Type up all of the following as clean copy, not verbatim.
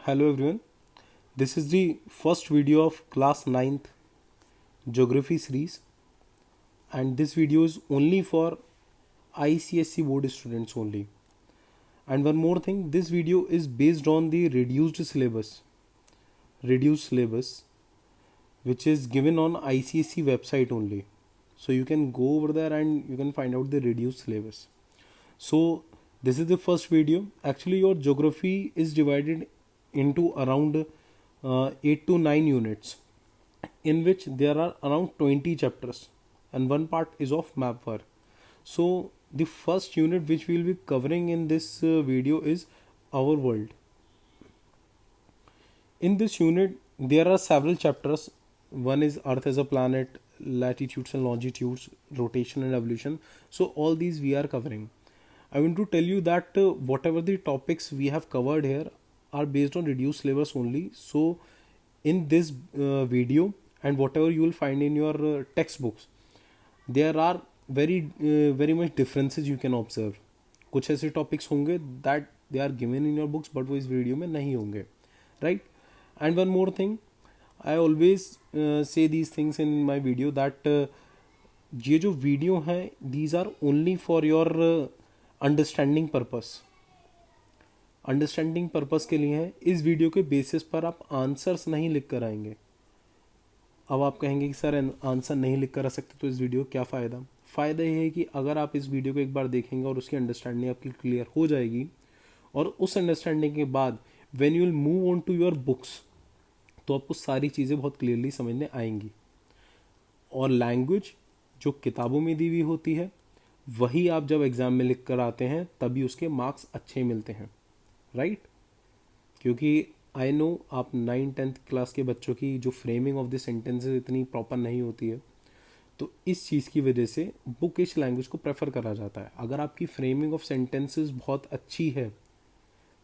Hello everyone. This is the first video of class ninth geography series, and this video is only for ICSE board students only. And one more thing, this video is based on the reduced syllabus which is given on ICSE website only. So you can go over there and you can find out the reduced syllabus. So this is the first video. Actually your geography is divided into around 8 to 9 units, in which there are around 20 chapters and one part is of map work. So the first unit which we will be covering in this video is our world. In this unit there are several chapters. One is Earth as a planet, latitudes and longitudes, rotation and evolution. So all these we are covering. I want to tell you that whatever the topics we have covered here are based on reduced syllabus only. So in this video and whatever you will find in your textbooks, there are very much differences you can observe. कुछ ऐसे topics होंगे that they are given in your books but वो इस video में नहीं होंगे, right? And one more thing, I always say these things in my video that ये जो वीडियो हैं these are only for your understanding purpose के लिए है. इस वीडियो के बेसिस पर आप आंसर्स नहीं लिख कर आएंगे. अब आप कहेंगे कि सर आंसर नहीं लिख कर आ सकते तो इस वीडियो क्या फ़ायदा ये है कि अगर आप इस वीडियो को एक बार देखेंगे और उसकी अंडरस्टैंडिंग आपकी क्लियर हो जाएगी, और उस अंडरस्टैंडिंग के बाद when you will move on to your books तो आपको सारी चीज़ें बहुत क्लियरली समझने आएंगी. और लैंग्वेज जो किताबों में दी हुई होती है वही आप जब एग्ज़ाम में लिख कर आते हैं तभी उसके मार्क्स अच्छे मिलते हैं, राइट? क्योंकि आई नो आप 9-10th क्लास के बच्चों की जो फ्रेमिंग ऑफ द सेंटेंसेस इतनी प्रॉपर नहीं होती है, तो इस चीज़ की वजह से बुकिश लैंग्वेज को प्रेफर करा जाता है. अगर आपकी फ्रेमिंग ऑफ सेंटेंसेस बहुत अच्छी है,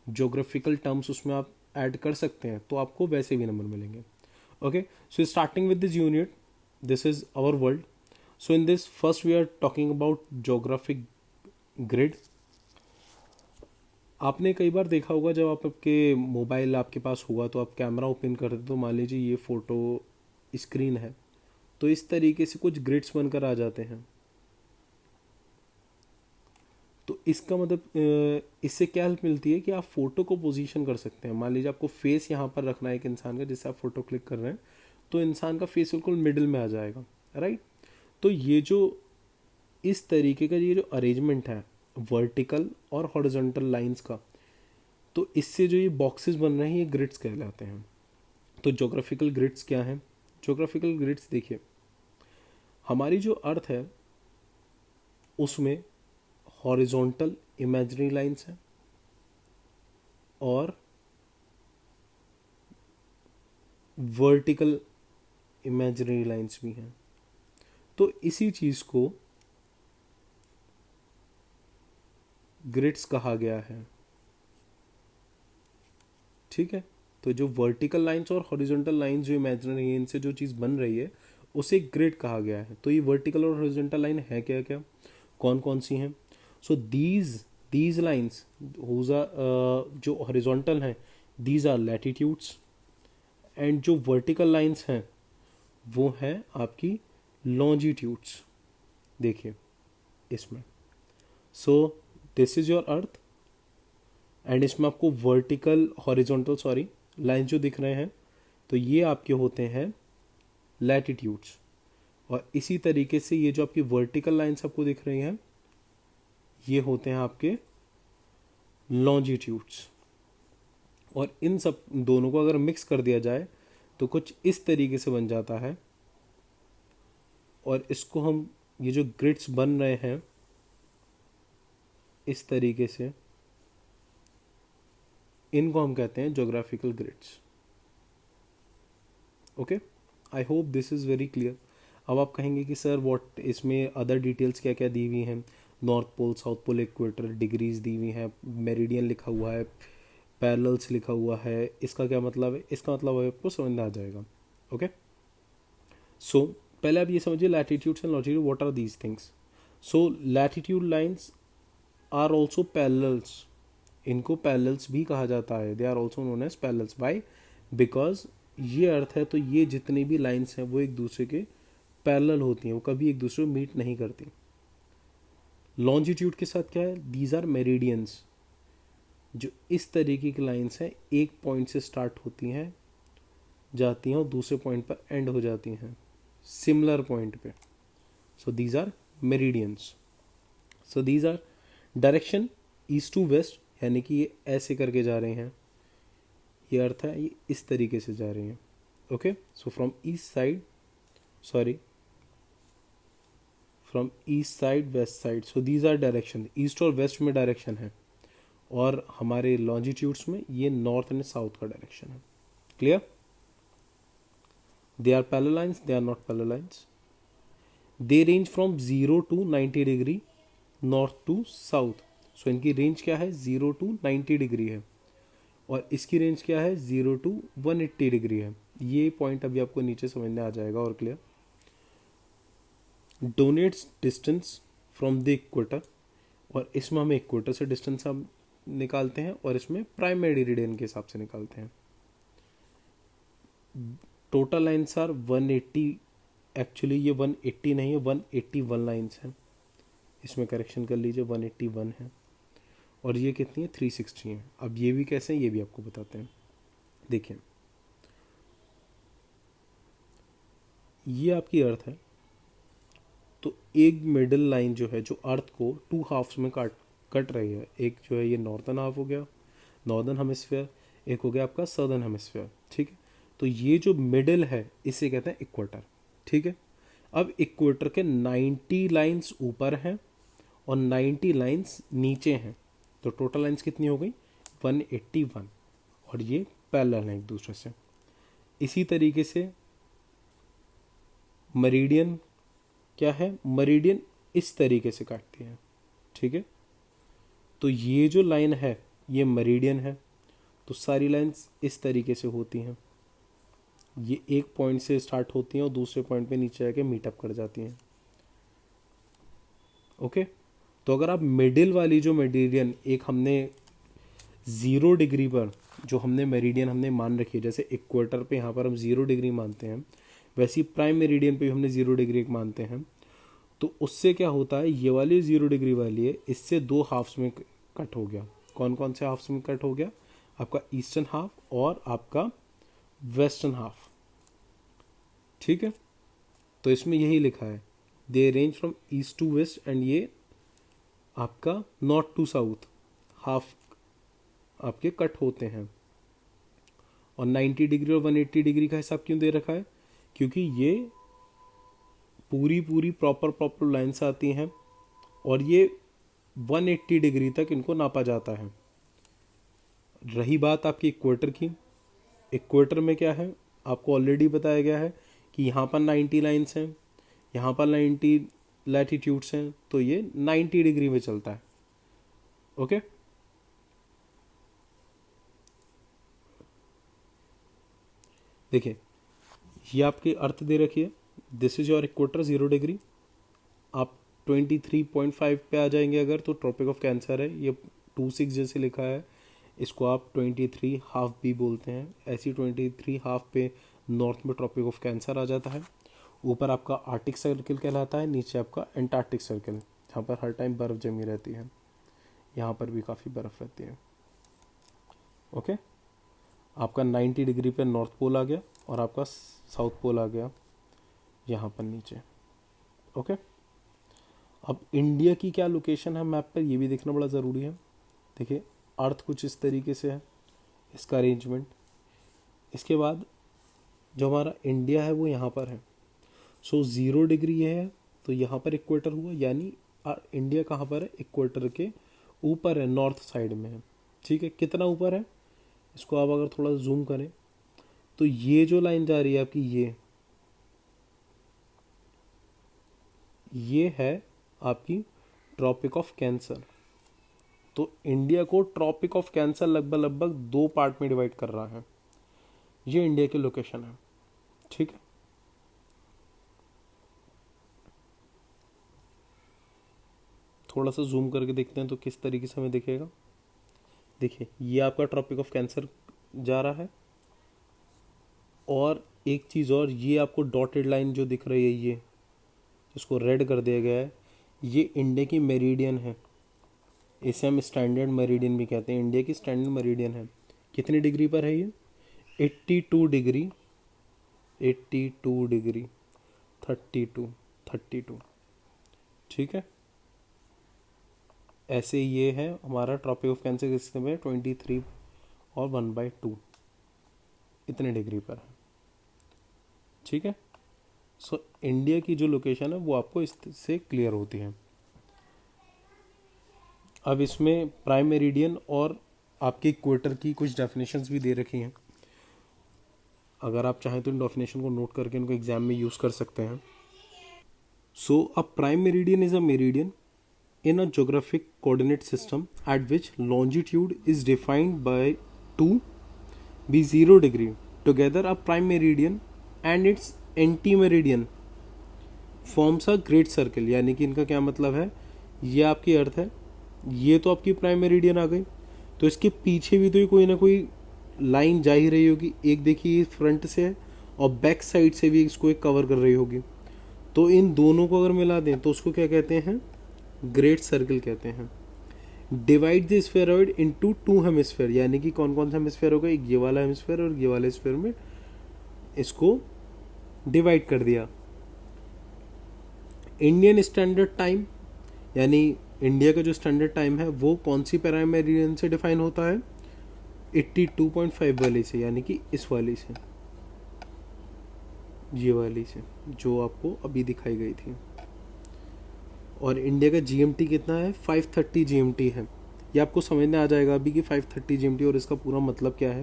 जोग्राफिकल टर्म्स उसमें आप ऐड कर सकते हैं, तो आपको वैसे भी नंबर मिलेंगे. Okay, so starting with this unit, this is our world. So in this first we are talking about geographic grid. आपने कई बार देखा होगा जब आपके मोबाइल आपके पास होगा तो आप कैमरा ओपन करते तो मान लीजिए ये फ़ोटो स्क्रीन है, तो इस तरीके से कुछ ग्रिड्स बनकर आ जाते हैं. तो इसका मतलब इससे क्या हेल्प मिलती है कि आप फ़ोटो को पोजीशन कर सकते हैं. मान लीजिए आपको फेस यहाँ पर रखना है एक इंसान का, जिससे आप फ़ोटो क्लिक कर रहे हैं तो इंसान का फेस बिल्कुल मिडिल में आ जाएगा, राइट? तो ये जो इस तरीके का ये जो अरेंजमेंट है वर्टिकल और हॉरिजॉन्टल लाइंस का, तो इससे जो ये बॉक्सेस बन रहे हैं ये ग्रिड्स कहलाते हैं. तो ज्योग्राफिकल ग्रिड्स क्या हैं? ज्योग्राफिकल ग्रिड्स देखिए, हमारी जो अर्थ है उसमें हॉरिजॉन्टल इमेजिनरी लाइंस हैं और वर्टिकल इमेजिनरी लाइंस भी हैं. तो इसी चीज़ को ग्रिड्स कहा गया है, ठीक है? तो जो वर्टिकल लाइंस और हॉरिजॉन्टल लाइंस जो इमेजिनरी है इनसे जो चीज़ बन रही है उसे ग्रिड कहा गया है. तो ये वर्टिकल और हॉरिजॉन्टल लाइन है क्या क्या, कौन कौन सी हैं? सो दीज लाइंस जो हॉरिजॉन्टल हैं दीज आर लैटिट्यूड्स, एंड जो वर्टिकल लाइंस हैं वो हैं आपकी लॉन्जिट्यूड्स. देखिए इसमें, so this is your earth and इसमें आपको वर्टिकल हॉरिजॉन्टल लाइन जो दिख रहे हैं तो ये आपके होते हैं लैटिट्यूड्स, और इसी तरीके से ये जो आपकी वर्टिकल लाइन्स आपको दिख रही हैं ये होते हैं आपके लॉन्जिट्यूड्स. और इन सब दोनों को अगर मिक्स कर दिया जाए तो कुछ इस तरीके से बन जाता है, और इसको हम ये जो ग्रिड्स बन रहे हैं इस तरीके से, इनको हम कहते हैं geographical grids. Okay, I hope this is very clear. अब आप कहेंगे कि सर व्हाट, इसमें अदर डिटेल्स क्या क्या दी हुई हैं? North pole, south pole, equator, degrees दी हुई हैं, मेरिडियन लिखा हुआ है, पैरेलल्स लिखा हुआ है. इसका क्या मतलब है? इसका मतलब आपको समझ में आ जाएगा. ओके, सो पहले आप ये समझिए latitudes and longitude, what are these things. So latitude lines are also parallels इनको पैरेलल्स भी कहा जाता है, they are also known as parallels. By because ये अर्थ है तो ये जितनी भी लाइन्स हैं वो एक दूसरे के पैरेलल होती हैं, वो कभी एक दूसरे को मीट नहीं करती। लॉन्जिट्यूड के साथ क्या है, दीज आर मेरिडियंस, जो इस तरीके की लाइन्स हैं, एक पॉइंट से स्टार्ट होती हैं, जाती हैं और दूसरे पॉइंट पर एंड हो जाती हैं सिमिलर पॉइंट पे। So these are meridians. So these are direction east to west, यानी कि ये ऐसे करके जा रहे हैं, ये अर्थ है ये इस तरीके से जा रही हैं। Okay, so from east side, sorry from east side west side, so these are direction, east और वेस्ट में डायरेक्शन है, और हमारे लॉन्जिट्यूड्स में ये नॉर्थ एंड साउथ का डायरेक्शन है। Clear? They are parallel lines, they are not parallel lines. They range from 0 to 90 degree north to south. So इनकी रेंज क्या है, 0 to 90 डिग्री है, और इसकी रेंज क्या है, 0 to 180 डिग्री है। ये पॉइंट अभी आपको नीचे समझ में आ जाएगा और clear. Denotes distance from the equator, और इसमें हम इक्वेटर से डिस्टेंस हम निकालते हैं, और इसमें प्राइम मेरिडियन के हिसाब से निकालते हैं। टोटल लाइन्स आर 180, एक्चुअली ये 180 नहीं है, 181 लाइन्स हैं, इसमें करेक्शन कर लीजिए, 181 है, और ये कितनी है, 360 है। अब ये भी कैसे हैं ये भी आपको बताते हैं। देखिए ये आपकी अर्थ है, तो एक मिडिल लाइन जो है, जो अर्थ को 2 हाफ्स में कट रही है, एक जो है ये नॉर्थन हाफ हो गया, नॉर्दर्न हेमिस्फीयर, एक हो गया आपका सदर्न हेमिस्फीयर। ठीक है, तो ये जो मिडिल है इसे कहते हैं इक्वेटर। ठीक है, अब इक्वेटर के 90 लाइंस ऊपर हैं और 90 लाइंस नीचे हैं, तो टोटल लाइंस कितनी हो गई, 181, और ये पैरेलल हैं एक दूसरे से। इसी तरीके से मेरिडियन क्या है, मेरिडियन इस तरीके से काटती है। ठीक है, तो ये जो लाइन है ये मेरिडियन है, तो सारी लाइंस इस तरीके से होती हैं, ये एक पॉइंट से स्टार्ट होती हैं और दूसरे पॉइंट पे नीचे आके मीटअप कर जाती हैं। ओके, तो अगर आप मिडिल वाली जो मेरिडियन, एक हमने 0 डिग्री पर जो हमने मेरिडियन हमने मान रखी है, जैसे इक्वेटर पे यहाँ पर हम 0 डिग्री मानते हैं, वैसे ही प्राइम मेरिडियन पे भी हमने 0 डिग्री मानते हैं, तो उससे क्या होता है, ये वाली 0 डिग्री वाली है, इससे 2 हाफ्स में कट हो गया। कौन कौन से हाफ्स में कट हो गया, आपका ईस्टर्न हाफ और आपका वेस्टर्न हाफ। ठीक है, तो इसमें यही लिखा है, they range from east to west, and ये आपका नॉर्थ टू साउथ हाफ आपके कट होते हैं। और 90 डिग्री और 180 डिग्री का हिसाब क्यों दे रखा है, क्योंकि ये पूरी प्रॉपर लाइन्स आती हैं, और ये 180 डिग्री तक इनको नापा जाता है। रही बात आपकी इक्वेटर की, इक्वेटर में क्या है, आपको ऑलरेडी बताया गया है कि यहाँ पर 90 लाइन्स हैं, यहाँ पर 90 लैटिट्यूड्स हैं, तो ये 90 डिग्री में चलता है। ओके, देखिए ये आपकी अर्थ दे रखी है, this is your equator 0 degree, आप 23.5 पे आ जाएंगे अगर, तो ट्रॉपिक ऑफ कैंसर है, ये 26 जैसे लिखा है, इसको आप 23 हाफ भी बोलते हैं। ऐसी 23 हाफ पे नॉर्थ में ट्रॉपिक ऑफ कैंसर आ जाता है। ऊपर आपका आर्टिक सर्किल कहलाता है, नीचे आपका एंटार्क्टिक सर्किल, जहाँ पर हर टाइम बर्फ़ जमी रहती है, यहाँ पर भी काफ़ी बर्फ़ रहती है। ओके, आपका 90 डिग्री पे नॉर्थ पोल आ गया, और आपका साउथ पोल आ गया यहाँ पर नीचे। ओके, अब इंडिया की क्या लोकेशन है मैप पर, ये भी देखना बड़ा ज़रूरी है। देखिए अर्थ कुछ इस तरीके से है, इसका अरेंजमेंट। इसके बाद जो हमारा इंडिया है वो यहाँ पर है, सो 0 डिग्री ये है, तो यहाँ पर इक्वेटर हुआ, यानी इंडिया कहाँ पर है, इक्वेटर के ऊपर है, नॉर्थ साइड में है। ठीक है, कितना ऊपर है, इसको आप अगर थोड़ा जूम करें तो ये जो लाइन जा रही है आपकी, ये है आपकी ट्रॉपिक ऑफ कैंसर। तो इंडिया को ट्रॉपिक ऑफ कैंसर लगभग 2 पार्ट में डिवाइड कर रहा है। ये इंडिया की लोकेशन है। ठीक है, थोड़ा सा जूम करके देखते हैं तो किस तरीके से हमें दिखेगा। देखिए ये आपका ट्रॉपिक ऑफ कैंसर जा रहा है, और एक चीज़ और, ये आपको डॉटेड लाइन जो दिख रही है, ये जिसको रेड कर दिया गया है, ये इंडिया की मेरिडियन है। इसे हम स्टैंडर्ड मेरिडियन भी कहते हैं, इंडिया की स्टैंडर्ड मेरिडियन है। कितनी डिग्री पर है ये? 82 डिग्री, 82 डिग्री, 32, ठीक है। ऐसे ये है हमारा ट्रॉपिक ऑफ कैंसर किस सिस्टम में 23 और 1/2 इतने डिग्री पर है, ठीक है। सो इंडिया की जो लोकेशन है वो आपको इससे क्लियर होती है। अब इसमें प्राइम मेरिडियन और आपके इक्वेटर की कुछ डेफिनेशंस भी दे रखी हैं, अगर आप चाहें तो इन डेफिनेशन को नोट करके इनको एग्जाम में यूज़ कर सकते हैं। So a prime meridian is a meridian in a geographic coordinate system at which longitude is defined by to be 0 degree. Together a prime meridian and its anti-meridian forms a great circle। यानी कि इनका क्या मतलब है, ये आपकी अर्थ है, ये तो आपकी प्राइम मेरिडियन आ गई, तो इसके पीछे भी तो कोई ना कोई लाइन जा ही रही होगी। एक देखिए फ्रंट से है और बैक साइड से भी इसको एक कवर कर रही होगी, तो इन दोनों को अगर मिला दें तो उसको क्या कहते हैं? ग्रेट सर्कल कहते हैं। Divide the spheroid into 2 hemisphere, यानी कि कौन कौन सा हेमिस्फेयर होगा? एक ये वाला हेमिस्फेयर और ये वाले हेमिस्फेयर में इसको डिवाइड कर दिया। इंडियन स्टैंडर्ड टाइम, यानी इंडिया का जो स्टैंडर्ड टाइम है वो कौन सी प्राइम मेरिडियन से डिफाइन होता है? 82.5 वाली से, यानी कि इस वाली से, ये वाली से जो आपको अभी दिखाई गई थी। और इंडिया का जीएमटी कितना है? 530 जीएमटी है। ये आपको समझ में आ जाएगा अभी कि 530 जीएमटी और इसका पूरा मतलब क्या है।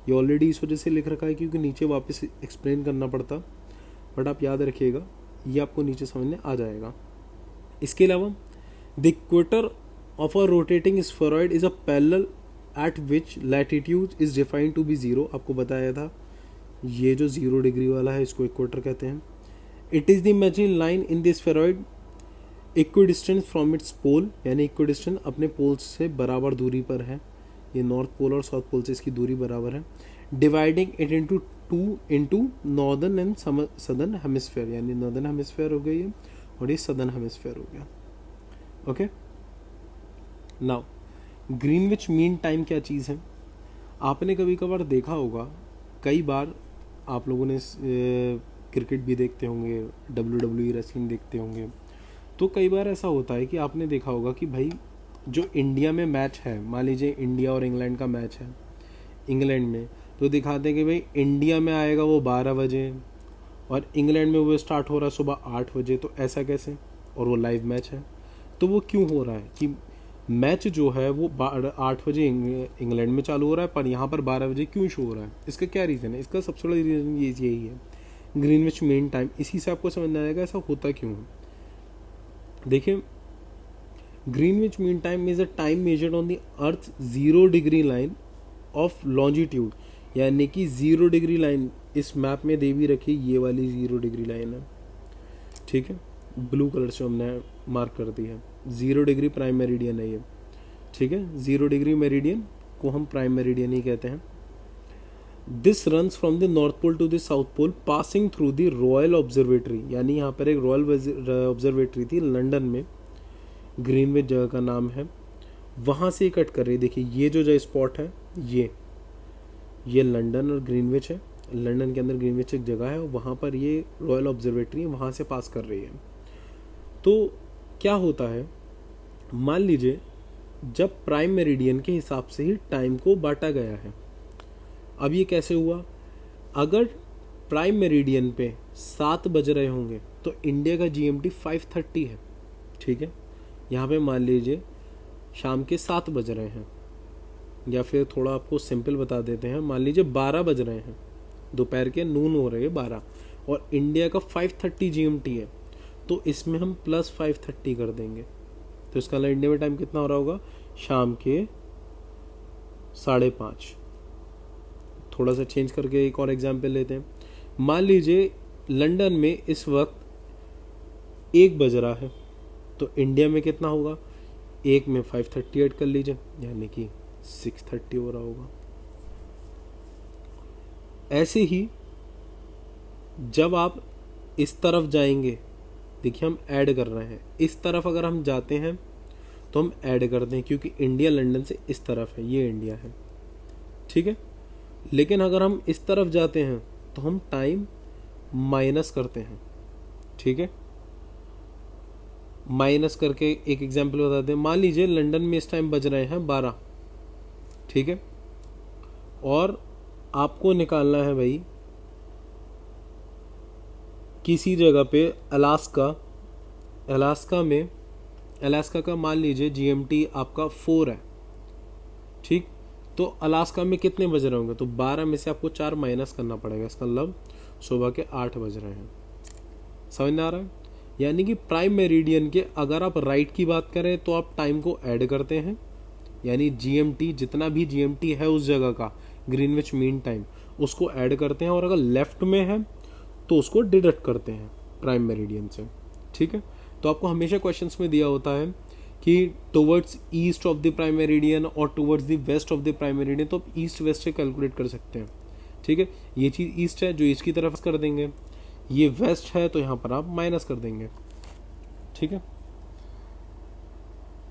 ये ऑलरेडी इस वजह से लिख रखा है क्योंकि नीचे वापस एक्सप्लेन करना पड़ता, बट आप याद रखिएगा ये आपको नीचे समझ में आ जाएगा। इसके अलावा the equator of a rotating spheroid is a parallel at which latitude is defined to be 0। आपको बताया था ये जो 0 डिग्री वाला है इसको इक्वेटर कहते हैं। It is the imaginary line in the spheroid equidistant from its pole, यानी इक्विडिस्टेंट अपने पोल से बराबर दूरी पर है। ये नॉर्थ पोल और साउथ पोल से इसकी दूरी बराबर है। Dividing it into 2 into northern and southern hemisphere, यानी नॉर्दर्न हेमिस्फेयर हो गया ये और ये सदर्न हेमिस्फेयर हो गया। Okay, now Greenwich mean time क्या चीज़ है? आपने कभी कभार देखा होगा, कई बार आप लोगों ने क्रिकेट भी देखते होंगे, WWE रेसलिंग देखते होंगे, तो कई बार ऐसा होता है कि आपने देखा होगा कि भाई जो इंडिया में मैच है, मान लीजिए इंडिया और इंग्लैंड का मैच है इंग्लैंड में, तो दिखाते हैं कि भाई इंडिया में आएगा वो 12 बजे और इंग्लैंड में वो स्टार्ट हो रहा है सुबह 8 बजे। तो ऐसा कैसे? और वो लाइव मैच है। तो वो क्यों हो रहा है कि मैच जो है वो 8 बजे इंग्लैंड में चालू हो रहा है पर यहाँ पर 12 बजे क्यों शो हो रहा है? इसका क्या रीज़न है? इसका सबसे बड़ा रीज़न यही है, ग्रीनविच मीन टाइम। इसी से आपको समझ में आएगा ऐसा होता क्यों है। देखिए, Greenwich mean time is a time measured on the earth 0 degree line of longitude, यानी कि 0 डिग्री लाइन इस मैप में दे भी रखी, ये वाली 0 डिग्री लाइन है, ठीक है, ब्लू कलर से हमने मार्क कर दी है। 0 डिग्री प्राइम मेरिडियन है ये, ठीक है, 0 डिग्री मेरिडियन को हम प्राइम मेरिडियन ही कहते हैं। This runs from the north pole to the south pole passing through the royal observatory, यानी यहाँ पर एक रॉयल ऑब्जर्वेटरी थी लंदन में, ग्रीनविच जगह का नाम है, वहाँ से कट कर रही है। देखिए ये जो स्पॉट है ये लंदन और ग्रीनविच है, लंदन के अंदर ग्रीनविच एक जगह है और वहाँ पर ये रॉयल ऑब्जर्वेटरी है, वहाँ से पास कर रही है। तो क्या होता है, मान लीजिए जब प्राइम मेरिडियन के हिसाब से ही टाइम को बांटा गया है। अब ये कैसे हुआ? अगर प्राइम मेरिडियन पे 7 बज रहे होंगे तो इंडिया का जीएमटी 5:30 है, ठीक है। यहाँ पे मान लीजिए शाम के 7 बज रहे हैं, या फिर थोड़ा आपको सिंपल बता देते हैं, मान लीजिए 12 बज रहे हैं, दोपहर के नून हो रहे हैं 12, और इंडिया का 5:30 जीएमटी है, तो इसमें हम प्लस 5:30 कर देंगे, तो इसका इंडिया में टाइम कितना हो रहा होगा? शाम के 5:30। थोड़ा सा चेंज करके एक और एग्जाम्पल लेते हैं। मान लीजिए लंदन में इस वक्त 1 बज रहा है, तो इंडिया में कितना होगा? 1 में 5:30 ऐड कर लीजिए, यानी कि 6:30 हो रहा होगा। ऐसे ही जब आप इस तरफ जाएंगे, देखिए हम ऐड कर रहे हैं, इस तरफ अगर हम जाते हैं तो हम ऐड करते हैं, क्योंकि इंडिया लंदन से इस तरफ है, ये इंडिया है, ठीक है। लेकिन अगर हम इस तरफ जाते हैं तो हम टाइम माइनस करते हैं, ठीक है। माइनस करके एक एग्जांपल बताते हैं। मान लीजिए लंदन में इस टाइम बज रहे हैं 12, ठीक है, और आपको निकालना है भाई किसी जगह पे अलास्का का मान लीजिए जीएमटी आपका 4 है, ठीक। तो अलास्का में कितने बज रहे होंगे, तो 12 में से आपको 4 माइनस करना पड़ेगा, इसका मतलब सुबह के 8 बज रहे हैं। समझ में आ रहा है? यानी कि प्राइम मेरिडियन के अगर आप राइट की बात करें तो आप टाइम को ऐड करते हैं, यानी जीएमटी जितना भी जीएमटी है उस जगह का, ग्रीनविच मीन टाइम, उसको ऐड करते हैं, और अगर लेफ्ट में है तो उसको डिडक्ट करते हैं प्राइम मेरिडियन से, ठीक है। तो आपको हमेशा क्वेश्चंस में दिया होता है कि towards east of the prime meridian और towards the west of the prime meridian, तो आप ईस्ट वेस्ट से कैलकुलेट कर सकते हैं, ठीक है। ये चीज़ ईस्ट है जो ईस्ट की तरफ कर देंगे, ये वेस्ट है तो यहाँ पर आप माइनस कर देंगे, ठीक है।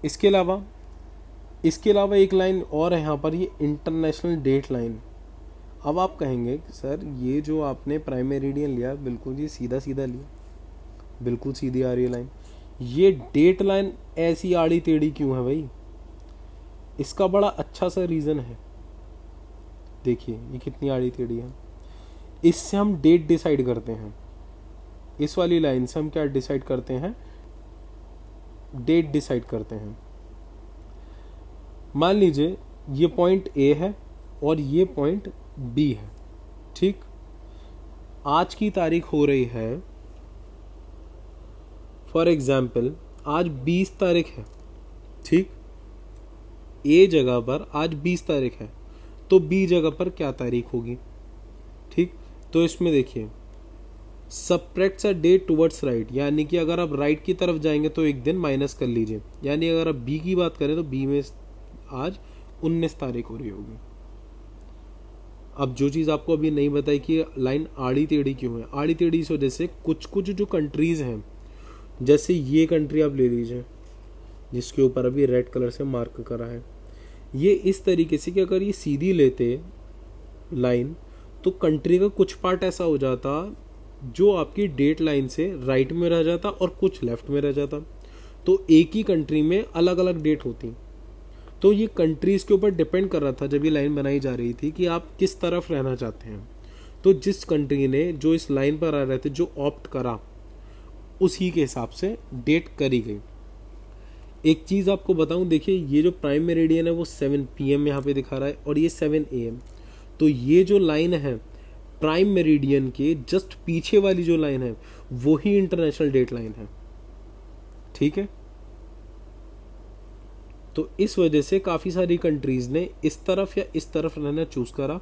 इसके अलावा एक लाइन और है यहाँ पर, ये इंटरनेशनल डेट लाइन। अब आप कहेंगे सर ये जो आपने प्राइम मेरिडियन लिया बिल्कुल जी सीधा सीधा लिया, बिल्कुल सीधी आ रही है लाइन, ये डेट लाइन ऐसी आड़ी टेढ़ी क्यों है भाई? इसका बड़ा अच्छा सा रीज़न है, देखिए ये कितनी आड़ी टेढ़ी है। इससे हम डेट डिसाइड करते हैं, इस वाली लाइन से हम क्या डिसाइड करते हैं, डेट डिसाइड करते हैं। मान लीजिए ये पॉइंट ए है और ये पॉइंट बी है, ठीक। आज की तारीख हो रही है फॉर एग्जाम्पल आज 20 तारीख है, ठीक। ए जगह पर आज 20 तारीख है, तो बी जगह पर क्या तारीख होगी, ठीक। तो इसमें देखिए सब्ट्रैक्ट्स अ डे टुवर्ड्स राइट, यानी कि अगर आप राइट की तरफ जाएंगे तो एक दिन माइनस कर लीजिए, यानी अगर आप बी की बात करें तो बी में आज 19 तारीख हो रही होगी। अब जो चीज़ आपको अभी नहीं बताई कि लाइन आड़ी टेढ़ी क्यों है, आड़ी टेढ़ी इस वजह से कुछ जो कंट्रीज़ हैं, जैसे ये कंट्री आप ले लीजिए जिसके ऊपर अभी रेड कलर से मार्क करा है, ये इस तरीके से कि अगर ये सीधी लेते लाइन तो कंट्री का कुछ पार्ट ऐसा हो जाता जो आपकी डेट लाइन से राइट में रह जाता और कुछ लेफ्ट में रह जाता, तो एक ही कंट्री में अलग अलग डेट होती। तो ये कंट्रीज़ के ऊपर डिपेंड कर रहा था जब ये लाइन बनाई जा रही थी कि आप किस तरफ रहना चाहते हैं। तो जिस कंट्री ने जो इस लाइन पर आ रहे थे जो ऑप्ट करा उसी के हिसाब से डेट करी गई। एक चीज़ आपको बताऊं, देखिए ये जो प्राइम मेरिडियन है वो 7 PM यहाँ पे दिखा रहा है और ये 7 AM, तो ये जो लाइन है प्राइम मेरिडियन के जस्ट पीछे वाली जो लाइन है वो ही इंटरनेशनल डेट लाइन है, ठीक है। तो इस वजह से काफ़ी सारी कंट्रीज़ ने इस तरफ या इस तरफ रहना चूज़ करा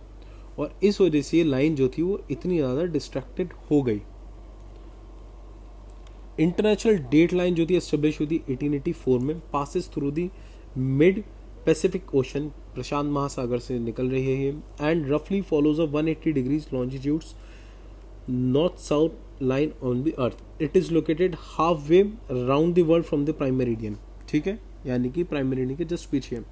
और इस वजह से ये लाइन जो थी वो इतनी ज़्यादा डिस्ट्रैक्टेड हो गई। इंटरनेशनल डेट लाइन जो थी एस्टेब्लिश हुई थी 1884 में, passes through the mid Pacific ocean, प्रशांत महासागर से निकल रही है, एंड रफली follows a 180 degrees longitudes north south line on the earth. It is located half way round the world from the prime meridian, ठीक है, यानी कि प्राइम मेरिडियन के जस्ट पीछे है।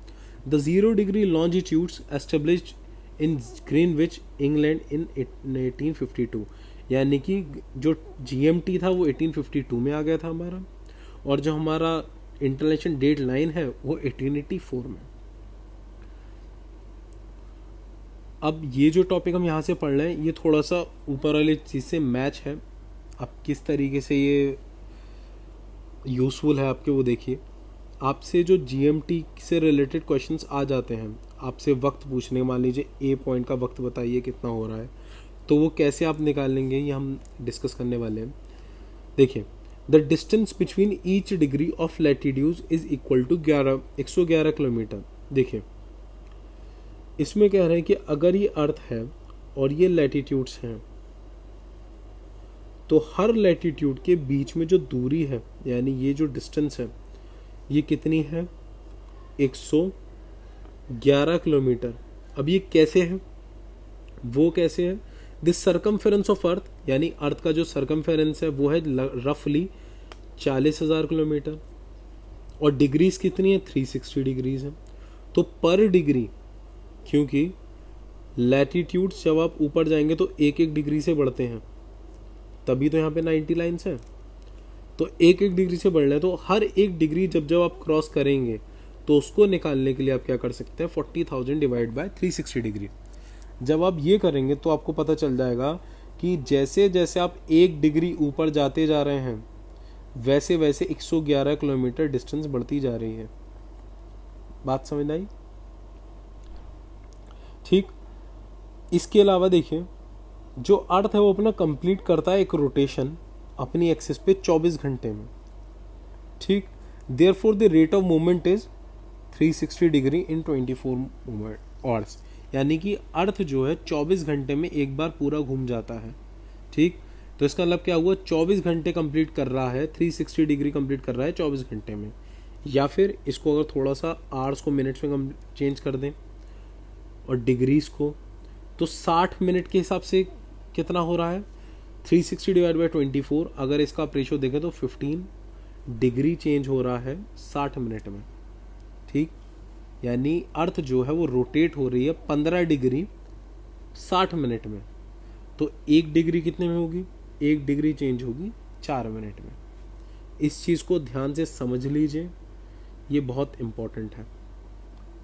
The 0 degree longitudes established in Greenwich England in 1852, यानी कि जो जीएमटी था वो 1852 में आ गया था हमारा, और जो हमारा इंटरनेशनल डेट लाइन है वो 1884 में। अब ये जो टॉपिक हम यहाँ से पढ़ रहे हैं ये थोड़ा सा ऊपर वाली चीज़ से मैच है, अब किस तरीके से ये यूज़फुल है आपके वो देखिए। आपसे जो जीएमटी से रिलेटेड क्वेश्चंस आ जाते हैं, आपसे वक्त पूछने, मान लीजिए ए पॉइंट का वक्त बताइए कितना हो रहा है, तो वो कैसे आप निकालेंगे ये हम डिस्कस करने वाले हैं। देखिए the distance between each degree of latitude is equal to 111 kilometre. देखिए इसमें कह रहे हैं कि अगर ये अर्थ है और ये लैटिट्यूड्स हैं तो हर लैटिट्यूड के बीच में जो दूरी है, यानी ये जो डिस्टेंस है ये कितनी है, 11 किलोमीटर। अब ये कैसे है, वो कैसे है, दिस सरकमफेरेंस ऑफ अर्थ, यानी अर्थ का जो सरकमफेरेंस है वो है रफली 40,000 किलोमीटर, और डिग्रीज कितनी है, 360 डिग्रीज है। तो पर डिग्री, क्योंकि लैटिट्यूड्स जब आप ऊपर जाएंगे तो एक एक डिग्री से बढ़ते हैं, तभी तो यहाँ पे 90 लाइन्स हैं, तो एक एक डिग्री से बढ़ रहे हैं, तो हर एक डिग्री जब जब आप क्रॉस करेंगे तो उसको निकालने के लिए आप क्या कर सकते हैं, 40,000 डिवाइड बाय 360 डिग्री। जब आप ये करेंगे तो आपको पता चल जाएगा कि जैसे जैसे आप एक डिग्री ऊपर जाते जा रहे हैं वैसे वैसे 111 किलोमीटर डिस्टेंस बढ़ती जा रही है। बात समझ आई? ठीक। इसके अलावा देखिए, जो अर्थ है वो अपना कंप्लीट करता है एक रोटेशन अपनी एक्सिस पे 24 घंटे में। ठीक। Therefore the rate of movement is 360 degree in 24 hours, यानी कि अर्थ जो है 24 घंटे में एक बार पूरा घूम जाता है। ठीक। तो इसका मतलब क्या हुआ, 24 घंटे कंप्लीट कर रहा है, 360 डिग्री कंप्लीट कर रहा है 24 घंटे में। या फिर इसको अगर थोड़ा सा आवर्स को मिनट्स में चेंज कर दें और डिग्रीज को, तो 60 मिनट के हिसाब से कितना हो रहा है, 360 डिवाइड बाई 24, अगर इसका आप रेशो देखें तो 15 डिग्री चेंज हो रहा है 60 मिनट में। ठीक। यानी अर्थ जो है वो रोटेट हो रही है 15 डिग्री 60 मिनट में। तो एक डिग्री कितने में होगी, एक डिग्री चेंज होगी 4 मिनट में। इस चीज़ को ध्यान से समझ लीजिए, ये बहुत इंपॉर्टेंट है।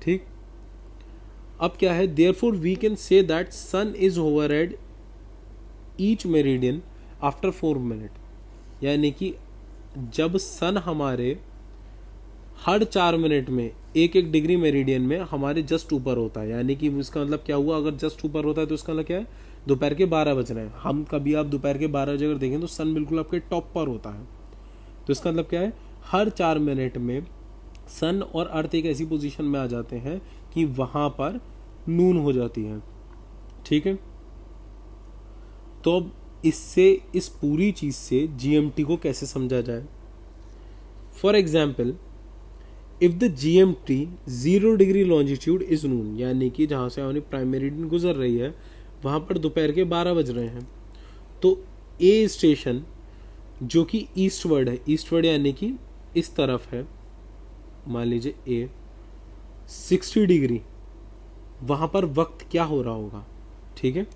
ठीक। अब क्या है, therefore we can say that sun is overhead each meridian after 4 minute, यानी कि जब सन हमारे हर 4 मिनट में एक एक डिग्री मेरिडियन में हमारे जस्ट ऊपर होता है, यानी कि इसका मतलब क्या हुआ, अगर जस्ट ऊपर होता है तो इसका मतलब क्या है, दोपहर के 12 बज रहे हैं। हम कभी आप दोपहर के 12 बजे अगर देखें तो सन बिल्कुल आपके टॉप पर होता है। तो इसका मतलब क्या है, हर 4 मिनट में सन और अर्थ एक ऐसी पोजीशन में आ जाते हैं कि वहां पर नून हो जाती है। ठीक है। तो अब इससे, इस पूरी चीज से जीएमटी को कैसे समझा जाए। For example, if the GMT 0 degree longitude is noon, यानी कि जहां से हमारी प्राइम मेरिडियन गुजर रही है वहां पर दोपहर के 12 बज रहे हैं, तो ए स्टेशन जो कि ईस्टवर्ड है, ईस्टवर्ड यानी कि इस तरफ है, मान लीजिए ए 60 डिग्री, वहां पर वक्त क्या हो रहा होगा। ठीक है।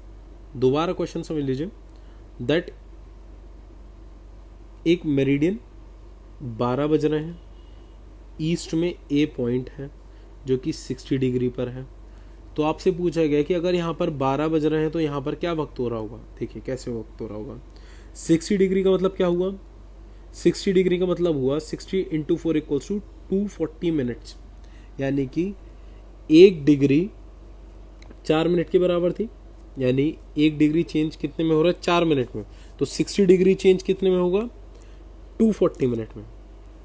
दोबारा क्वेश्चन समझ लीजिए, दैट एक मेरिडियन 12 बज रहे हैं, ईस्ट में ए पॉइंट है जो कि 60 डिग्री पर है। तो आपसे पूछा गया कि अगर यहाँ पर 12 बज रहे हैं तो यहाँ पर क्या वक्त हो रहा होगा। देखिए कैसे वक्त हो रहा होगा, 60 डिग्री का मतलब क्या हुआ, 60 डिग्री का मतलब हुआ 60 इंटू 4 इक्वल्स टू 240 मिनट्स, यानी कि 1 डिग्री 4 मिनट के बराबर थी, यानी 1 डिग्री चेंज कितने में हो रहा है, 4 मिनट में। तो 60 डिग्री चेंज कितने में होगा, 240 मिनट में।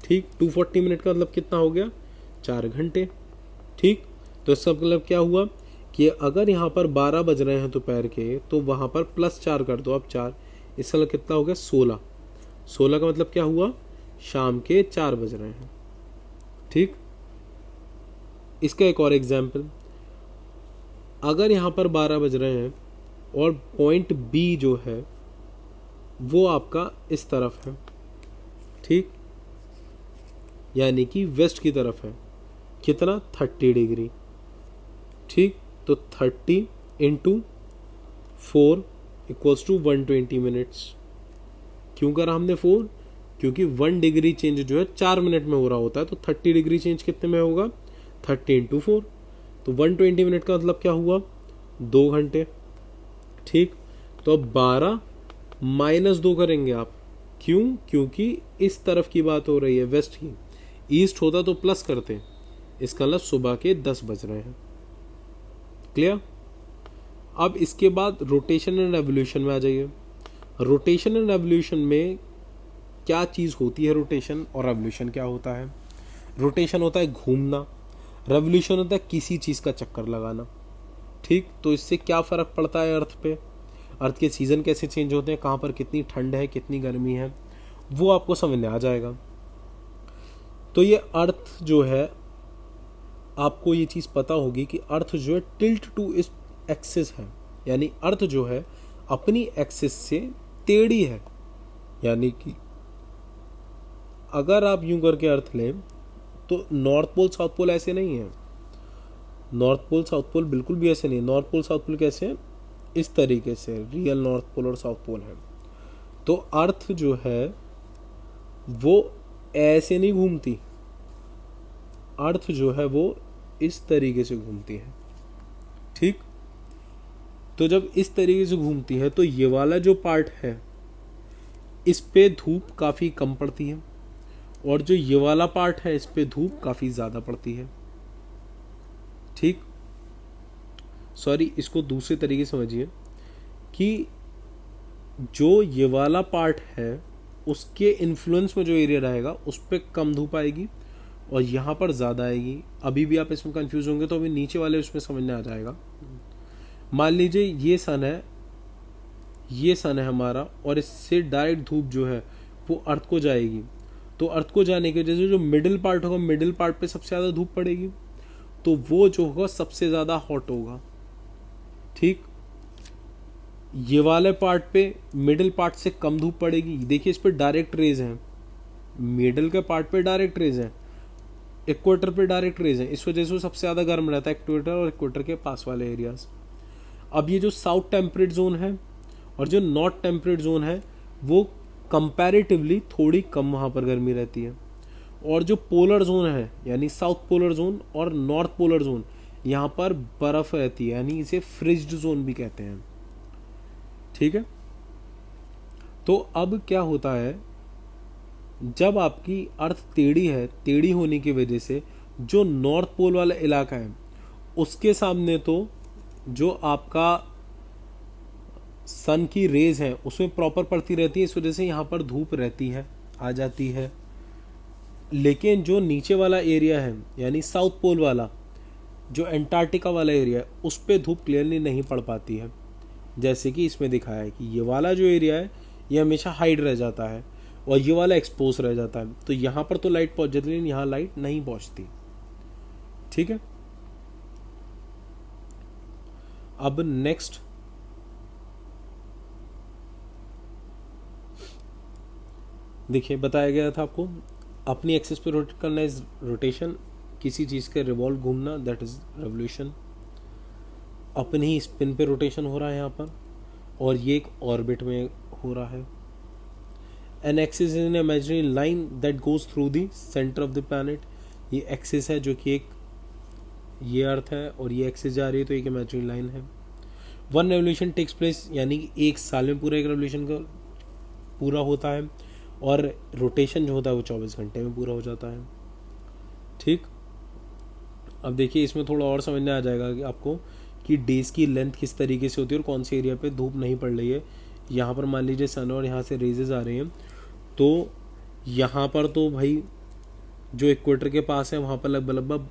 ठीक। 240 मिनट का मतलब कितना हो गया, 4 घंटे। ठीक। तो इसका मतलब क्या हुआ कि अगर यहाँ पर 12 बज रहे हैं दोपहर के, तो वहाँ पर +4 कर दो आप 4, इसका मतलब कितना हो गया, 16। 16 का मतलब क्या हुआ, शाम के 4 बज रहे हैं। ठीक। इसका एक और एग्जाम्पल, अगर यहाँ पर 12 बज रहे हैं और पॉइंट बी जो है वो आपका इस तरफ है। ठीक। यानी कि वेस्ट की तरफ है, कितना, 30 डिग्री। ठीक। तो 30 इंटू 4 इक्वल्स टू 120 मिनट्स। क्यों करा हमने 4, क्योंकि 1 डिग्री चेंज जो है 4 मिनट में हो रहा होता है, तो 30 डिग्री चेंज कितने में होगा, 30 इंटू 4, तो 120 मिनट का मतलब क्या हुआ, 2 घंटे। ठीक। तो अब 12 माइनस 2 करेंगे आप, क्यों, क्योंकि इस तरफ की बात हो रही है, वेस्ट की। ईस्ट होता तो प्लस करते, इसका मतलब सुबह के 10 बज रहे हैं। क्लियर। अब इसके बाद रोटेशन एंड रेवोल्यूशन में आ जाइए। रोटेशन एंड रेवोल्यूशन में क्या चीज़ होती है, रोटेशन और रेवोल्यूशन क्या होता है। रोटेशन होता है घूमना, रेवोल्यूशन होता है किसी चीज़ का चक्कर लगाना। ठीक। तो इससे क्या फ़र्क पड़ता है अर्थ पे, अर्थ के सीज़न कैसे चेंज होते हैं, कहाँ पर कितनी ठंड है कितनी गर्मी है, वो आपको समझ में आ जाएगा। तो ये अर्थ जो है आपको ये चीज़ पता होगी कि अर्थ जो है टिल्ट टू इस एक्सिस है, यानी अर्थ जो है अपनी एक्सिस से टेढ़ी है। यानी कि अगर आप यूं करके अर्थ लें तो नॉर्थ पोल साउथ पोल ऐसे नहीं है, नॉर्थ पोल साउथ पोल बिल्कुल भी ऐसे नहीं। नॉर्थ पोल साउथ पोल कैसे हैं, इस तरीके से रियल नॉर्थ पोल और साउथ पोल है। तो अर्थ जो है वो ऐसे नहीं घूमती, अर्थ जो है वो इस तरीके से घूमती है, ठीक। तो जब इस तरीके से घूमती है तो ये वाला जो पार्ट है इस पे धूप काफ़ी कम पड़ती है, और जो ये वाला पार्ट है इस पे धूप काफ़ी ज़्यादा पड़ती है, ठीक। सॉरी, इसको दूसरे तरीके से समझिए कि जो ये वाला पार्ट है उसके इन्फ्लुएंस में जो एरिया रहेगा उस पर कम धूप आएगी और यहाँ पर ज़्यादा आएगी। अभी भी आप इसमें कंफ्यूज होंगे तो अभी नीचे वाले उसमें समझ में आ जाएगा। मान लीजिए ये सन है, ये सन है हमारा, और इससे डायरेक्ट धूप जो है वो अर्थ को जाएगी। तो अर्थ को जाने की वजह से जो मिडिल पार्ट होगा, मिडिल पार्ट पे सबसे ज़्यादा धूप पड़ेगी, तो वो जो होगा सबसे ज़्यादा हॉट होगा, ठीक। ये वाले पार्ट पे मिडिल पार्ट से कम धूप पड़ेगी। देखिए इस पर डायरेक्ट रेज हैं, मिडिल के पार्ट पे डायरेक्ट रेज हैं, इक्वेटर पे डायरेक्ट रेज हैं, इस वजह से वो सबसे ज़्यादा गर्म रहता है इक्वेटर और इक्वेटर के पास वाले एरियाज। अब ये जो साउथ टेम्परेट जोन है और जो नॉर्थ टेम्परेट जोन है वो कंपैरेटिवली थोड़ी कम वहाँ पर गर्मी रहती है, और जो पोलर जोन है यानी साउथ पोलर जोन और नॉर्थ पोलर जोन, यहाँ पर बर्फ़ रहती है, यानी इसे फ्रिज्ड जोन भी कहते हैं, ठीक है। तो अब क्या होता है, जब आपकी अर्थ टेढ़ी है, टेढ़ी होने की वजह से जो नॉर्थ पोल वाला इलाका है उसके सामने तो जो आपका सन की रेज है उसमें प्रॉपर पड़ती रहती है, इस वजह से यहाँ पर धूप रहती है, आ जाती है। लेकिन जो नीचे वाला एरिया है यानी साउथ पोल वाला, जो एंटार्क्टिका वाला एरिया है, उस पर धूप क्लियरली नहीं पड़ पाती है। जैसे कि इसमें दिखाया है कि ये वाला जो एरिया है ये हमेशा हाइड रह जाता है और ये वाला एक्सपोज रह जाता है, तो यहाँ पर तो लाइट पहुँच जाती है लेकिन यहाँ लाइट नहीं पहुँचती, ठीक है। अब नेक्स्ट देखिए, बताया गया था आपको अपनी एक्सिस पे रोटेट करना इज रोटेशन, किसी चीज़ के रिवॉल्व घूमना दैट इज रेवोल्यूशन। अपनी ही स्पिन पे रोटेशन हो रहा है यहाँ पर, और ये एक ऑर्बिट में हो रहा है। An axis is an imaginary line that goes through the centre of the planet. ये एक्सिस है जो कि एक ये अर्थ है और ये एक्सिस जा रही है, तो एक इमेजिनरी लाइन है। वन रेवोल्यूशन टेक्स प्लेस, यानी कि एक साल में पूरा एक रेवोल्यूशन का पूरा होता है, और रोटेशन जो होता है वो 24 घंटे में पूरा हो जाता है, ठीक। अब देखिए इसमें थोड़ा और समझने आ जाएगा कि आपको कि डेज की लेंथ किस तरीके से होती है और कौन से एरिया पे धूप नहीं पड़ रही है। यहाँ पर मान लीजिए सन और यहाँ से रेजेस आ रहे हैं, तो यहाँ पर तो भाई जो इक्वेटर के पास है वहाँ पर लगभग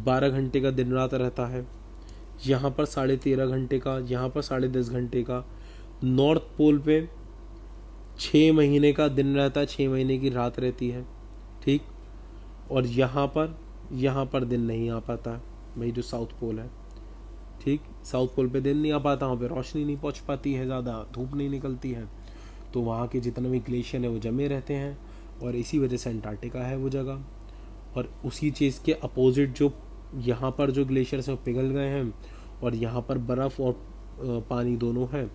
12 घंटे का दिन रात रहता है, यहाँ पर 13.5 घंटे का, यहाँ पर 10.5 घंटे का। नॉर्थ पोल पे 6 महीने का दिन रहता है, 6 महीने की रात रहती है, ठीक। और यहाँ पर दिन नहीं आ पाता भाई, जो साउथ पोल है, ठीक। साउथ पोल पे दिन नहीं आ पाता, वहाँ पे रोशनी नहीं पहुँच पाती है, ज़्यादा धूप नहीं निकलती है, तो वहाँ के जितने भी ग्लेशियर है वो जमे रहते हैं, और इसी वजह से अंटार्कटिका है वो जगह। और उसी चीज़ के अपोजिट जो यहाँ पर जो ग्लेशियर्स हैं वो पिघल गए हैं, और यहाँ पर बर्फ़ और पानी दोनों है,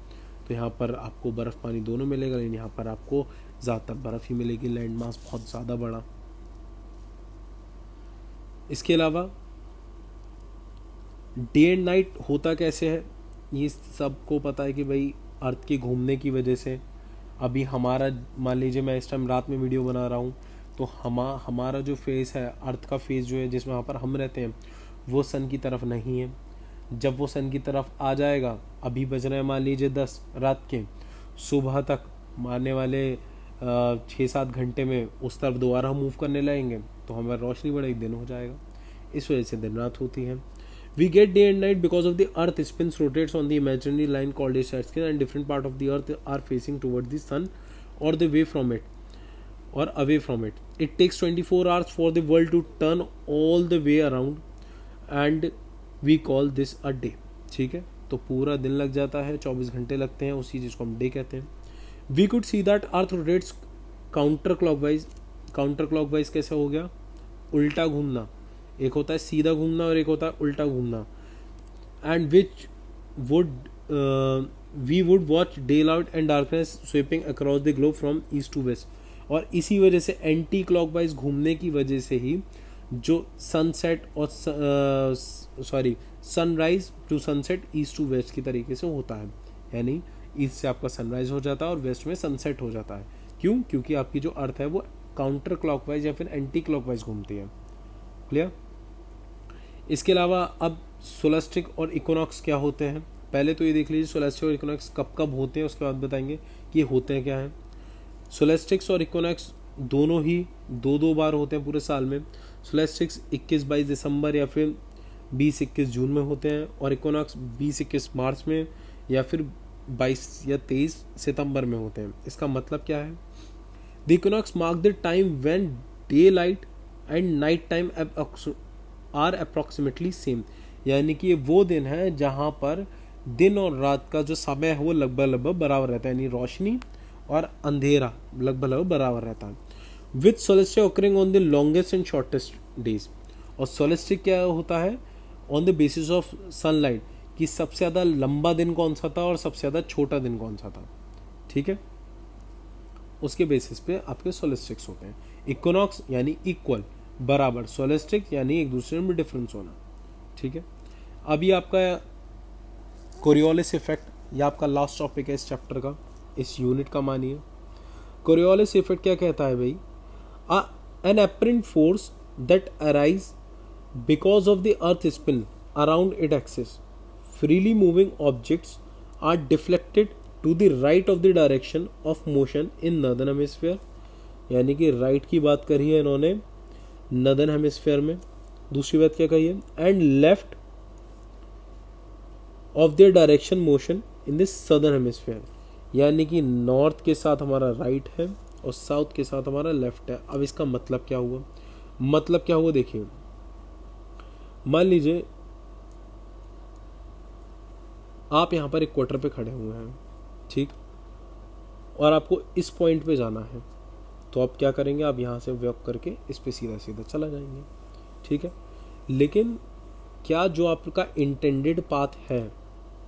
तो यहाँ पर आपको बर्फ़ पानी दोनों मिलेगा, लेकिन यहाँ पर आपको ज़्यादातर बर्फ़ ही मिलेगी, लैंड मास बहुत ज़्यादा बड़ा। इसके अलावा डे एंड नाइट होता कैसे है, ये सबको पता है कि भाई अर्थ के घूमने की वजह से। अभी हमारा मान लीजिए मैं इस टाइम रात में वीडियो बना रहा हूँ, तो हमारा जो फेस है, अर्थ का फेस जो है जिसमें वहाँ पर हम रहते हैं, वो सन की तरफ नहीं है। जब वो सन की तरफ आ जाएगा, अभी बज रहे हैं मान लीजिए 10 रात के, सुबह तक मारने वाले 6-7 घंटे में उस तरफ दोबारा हम मूव करने लगेंगे, तो हमारी रोशनी बढ़ेगी, दिन हो जाएगा। इस वजह से दिन रात होती है। We get day and night because of the earth spins rotates on the imaginary line called its axis, and different part of the earth are facing towards the sun or the way from it or away from it. It takes 24 hours for the world to turn all the way around. And we call this a day. ठीक है, तो पूरा दिन लग जाता है, 24 घंटे लगते हैं, उसी चीज़ को हम डे कहते हैं। We could see that earth rotates counter clockwise. Counter clockwise कैसे हो गया? उल्टा घूमना, एक होता है सीधा घूमना और एक होता है उल्टा घूमना। And which would we would watch daylight and darkness sweeping across the globe from east to west. और इसी वजह से एंटी क्लॉकवाइज घूमने की वजह से ही जो सनसेट और sunrise to sunset east to west की तरीके से होता है, यानी ईस्ट से आपका सनराइज हो जाता है और वेस्ट में सनसेट हो जाता है। क्यों? क्योंकि आपकी जो अर्थ है वो काउंटर क्लॉकवाइज या फिर एंटी क्लॉकवाइज घूमती है। क्लियर? इसके अलावा अब सोलस्टिक और इक्विनॉक्स क्या होते हैं, पहले तो ये देख लीजिए सोलस्टिक और इक्विनॉक्स कब कब होते हैं, उसके बाद बताएंगे कि ये होते हैं क्या हैं। सोलस्टिक्स और इक्विनॉक्स दोनों ही दो बार होते हैं पूरे साल में। सोलस्टिक्स 21-22 दिसंबर या फिर 20-21 जून में होते हैं, और इक्विनॉक्स 20-21 मार्च में या फिर 22 या 23 सितंबर में होते हैं। इसका मतलब क्या है? The equinox mark the time when daylight and night time are approximately same, यानी कि ये वो दिन है जहाँ पर दिन और रात का जो समय है वो लगभग बराबर रहता है, यानी रोशनी और अंधेरा लगभग बराबर रहता है। With solstice occurring on the longest and shortest days. और सोलिस्टिक क्या होता है? On the basis of sunlight, कि सबसे ज़्यादा लंबा दिन कौन सा था और सबसे ज़्यादा छोटा दिन कौन सा था। ठीक है, उसके बेसिस पे आपके सोलिस्टिक्स होते हैं। इक्विनॉक्स यानी इक्वल, बराबर। सोलिस्टिक यानी एक दूसरे में डिफरेंस होना। ठीक है, अभी आपका कोरियोलिस इफेक्ट, ये आपका लास्ट टॉपिक है इस चैप्टर का, इस यूनिट का मानिए। कोरियोलिस इफेक्ट क्या कहता है भाई? An apparent force that arise because of the earth spin around it axis, freely moving objects are deflected to the right of the direction of motion in northern hemisphere. यानी कि right की बात करी है इन्होंने नॉर्दर्न हेमिस्फीयर में। दूसरी बात क्या कही है? And left of the direction motion in the southern hemisphere, यानी कि नॉर्थ के साथ हमारा राइट है और साउथ के साथ हमारा लेफ्ट है। अब इसका मतलब क्या हुआ? मतलब क्या हुआ देखिए, मान लीजिए आप यहाँ पर इक्वेटर पे खड़े हुए हैं, ठीक, और आपको इस पॉइंट पे जाना है, तो आप क्या करेंगे? आप यहाँ से वॉक करके इस पे सीधा सीधा चला जाएंगे। ठीक है, लेकिन क्या जो आपका इंटेंडेड पाथ है,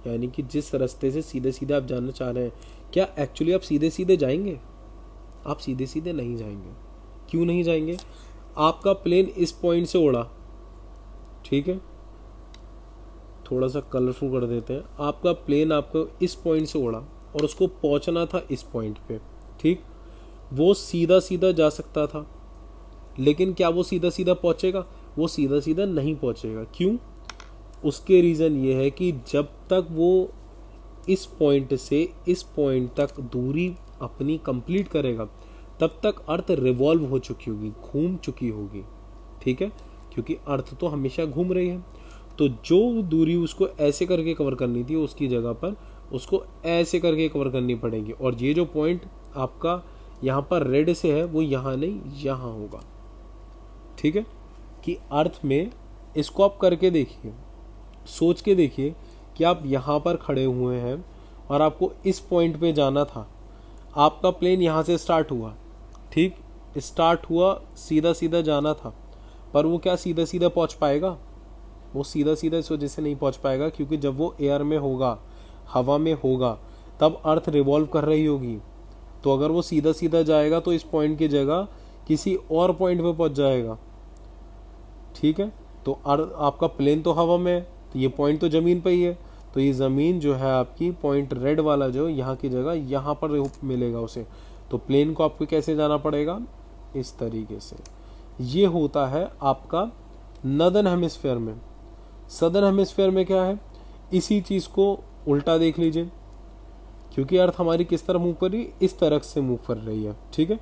यानी कि जिस रास्ते से सीधे सीधे आप जाना चाह रहे हैं, क्या एक्चुअली आप सीधे सीधे जाएंगे? आप सीधे सीधे नहीं जाएंगे। क्यों नहीं जाएंगे? आपका प्लेन इस पॉइंट से उड़ा, ठीक है, थोड़ा सा कलरफुल कर देते हैं। आपका प्लेन आपको इस पॉइंट से उड़ा और उसको पहुंचना था इस पॉइंट पे, ठीक, वो सीधा सीधा जा सकता था, लेकिन क्या वो सीधा सीधा पहुंचेगा? वो सीधा सीधा नहीं पहुंचेगा। क्यों? उसके रीज़न ये है कि जब तक वो इस पॉइंट से इस पॉइंट तक दूरी अपनी कंप्लीट करेगा, तब तक अर्थ रिवॉल्व हो चुकी होगी, घूम चुकी होगी। ठीक है, क्योंकि अर्थ तो हमेशा घूम रही है, तो जो दूरी उसको ऐसे करके कवर करनी थी उसकी जगह पर उसको ऐसे करके कवर करनी पड़ेगी। और ये जो पॉइंट आपका यहाँ पर रेड से है वो यहाँ नहीं, यहाँ होगा। ठीक है, कि अर्थ में इसको आप करके देखिए, सोच के देखिए कि आप यहाँ पर खड़े हुए हैं और आपको इस पॉइंट पे जाना था। आपका प्लेन यहाँ से स्टार्ट हुआ, ठीक, स्टार्ट हुआ, सीधा सीधा जाना था, पर वो क्या सीधा सीधा पहुँच पाएगा? वो सीधा सीधा इस वजह से नहीं पहुँच पाएगा क्योंकि जब वो एयर में होगा, हवा में होगा, तब अर्थ रिवॉल्व कर रही होगी। तो अगर वो सीधा सीधा जाएगा तो इस पॉइंट की जगह किसी और पॉइंट पे पहुँच जाएगा। ठीक है, तो आपका प्लेन तो हवा में है, तो ये पॉइंट तो ज़मीन पे ही है, तो ये ज़मीन जो है आपकी पॉइंट रेड वाला जो यहाँ की जगह यहाँ पर मिलेगा उसे। तो प्लेन को आपको कैसे जाना पड़ेगा? इस तरीके से। ये होता है आपका नॉर्दर्न हेमिस्फीयर में। सदर्न हेमिस्फीयर में क्या है? इसी चीज़ को उल्टा देख लीजिए, क्योंकि अर्थ हमारी किस तरफ मूव कर रही है? इस तरफ से मूव कर रही है। ठीक है,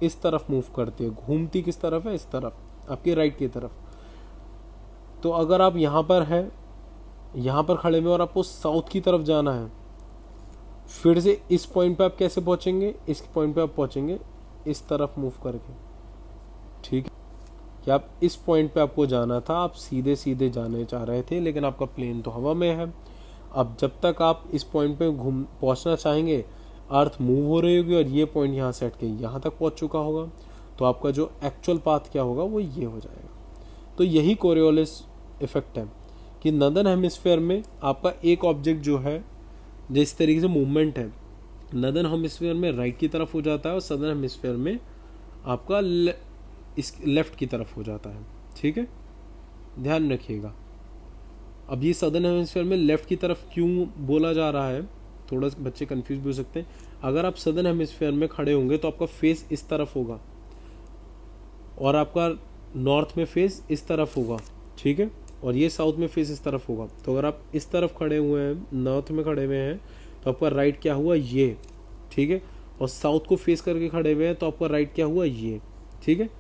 इस तरफ मूव करती है, घूमती किस तरफ है? इस तरफ, आपकी राइट की तरफ। तो अगर आप यहाँ पर हैं, यहाँ पर खड़े में और आपको साउथ की तरफ जाना है, फिर से इस पॉइंट पे आप कैसे पहुँचेंगे? इस पॉइंट पे आप पहुँचेंगे इस तरफ मूव करके। ठीक है, कि आप इस पॉइंट पे आपको जाना था, आप सीधे सीधे जाने चाह रहे थे, लेकिन आपका प्लेन तो हवा में है। अब जब तक आप इस पॉइंट पे पहुंचना चाहेंगे, अर्थ मूव हो रही होगी और ये पॉइंट यहाँ से हट के यहाँ तक पहुंच चुका होगा, तो आपका जो एक्चुअल पाथ क्या होगा वो ये हो जाएगा। तो यही कोरियोलिस इफेक्ट है कि नदर्न हेमिस्फेयर में आपका एक ऑब्जेक्ट जो है, जिस तरीके से मूवमेंट है, नदर्न हेमिस्फेयर में राइट की तरफ हो जाता है और सदर्न हेमिस्फेयर में आपका इस लेफ्ट की तरफ हो जाता है। ठीक है, ध्यान रखिएगा। अब ये सदर्न हेमिस्फेयर में लेफ्ट की तरफ क्यों बोला जा रहा है, थोड़ा बच्चे कंफ्यूज भी हो सकते हैं। अगर आप सदर्न हेमिस्फेयर में खड़े होंगे तो आपका फेस इस तरफ होगा और आपका नॉर्थ में फेस इस तरफ होगा, ठीक है, और ये साउथ में फेस इस तरफ होगा। तो अगर आप इस तरफ खड़े हुए हैं, नॉर्थ में खड़े हुए हैं, तो आपका राइट क्या हुआ, ये, ठीक है, और साउथ को फेस करके खड़े हुए हैं तो आपका राइट क्या हुआ, ये, ठीक है।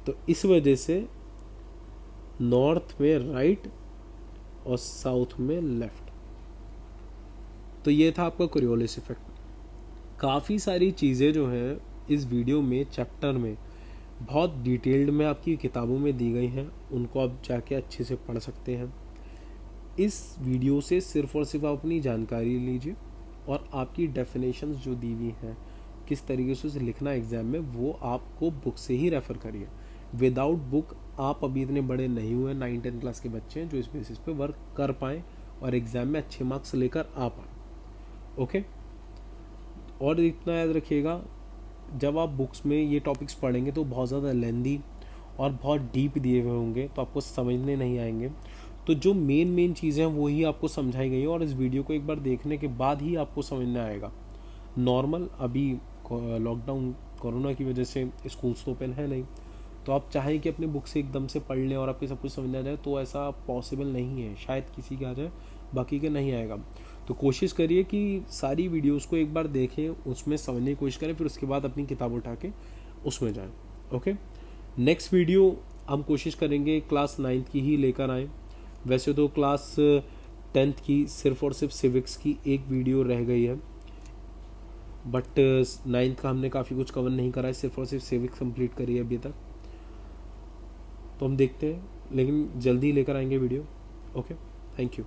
तो इस वजह से नॉर्थ में राइट और साउथ में लेफ्ट। तो ये था आपका कोरियोलिस इफेक्ट। काफ़ी सारी चीज़ें जो हैं इस वीडियो में, चैप्टर में बहुत डिटेल्ड में आपकी किताबों में दी गई हैं, उनको आप जाके अच्छे से पढ़ सकते हैं। इस वीडियो से सिर्फ और सिर्फ आप अपनी जानकारी लीजिए और आपकी डेफिनेशंस जो दी हुई हैं किस तरीके से उसे लिखना एग्ज़ाम में, वो आपको बुक से ही रेफ़र करिए। विदाउट बुक आप अभी इतने बड़े नहीं हुए, 9-10 क्लास के बच्चे हैं जो इस बेसिस पे वर्क कर पाएँ और एग्ज़ाम में अच्छे मार्क्स लेकर आ पाएँ। ओके, और इतना याद रखिएगा, जब आप बुक्स में ये टॉपिक्स पढ़ेंगे तो बहुत ज़्यादा लेंदी और बहुत डीप दिए हुए होंगे, तो आपको समझने नहीं आएंगे। तो जो मेन चीज़ें हैं वो ही आपको समझाई गई है और इस वीडियो को एक बार देखने के बाद ही आपको समझने आएगा। नॉर्मल अभी लॉकडाउन कोरोना की वजह से स्कूल्स तो ओपन है नहीं, तो आप चाहें कि अपनी बुक से एकदम से पढ़ लें और आपके सब कुछ समझ आ जाए, तो ऐसा पॉसिबल नहीं है। शायद किसी के आ जाए, बाकी के नहीं आएगा। तो कोशिश करिए कि सारी वीडियोस को एक बार देखें, उसमें समझने की कोशिश करें, फिर उसके बाद अपनी किताब उठा के उसमें जाएं। ओके, नेक्स्ट वीडियो हम कोशिश करेंगे क्लास 9th की ही लेकर आएँ। वैसे तो क्लास 10th की सिर्फ और सिर्फ सिविक्स की एक वीडियो रह गई है, बट 9th का हमने काफ़ी कुछ कवर नहीं करा है, सिर्फ और सिर्फ सिविक्स कंप्लीट करी है अभी तक। तो हम देखते हैं, लेकिन जल्दी लेकर आएंगे वीडियो। Okay, thank you.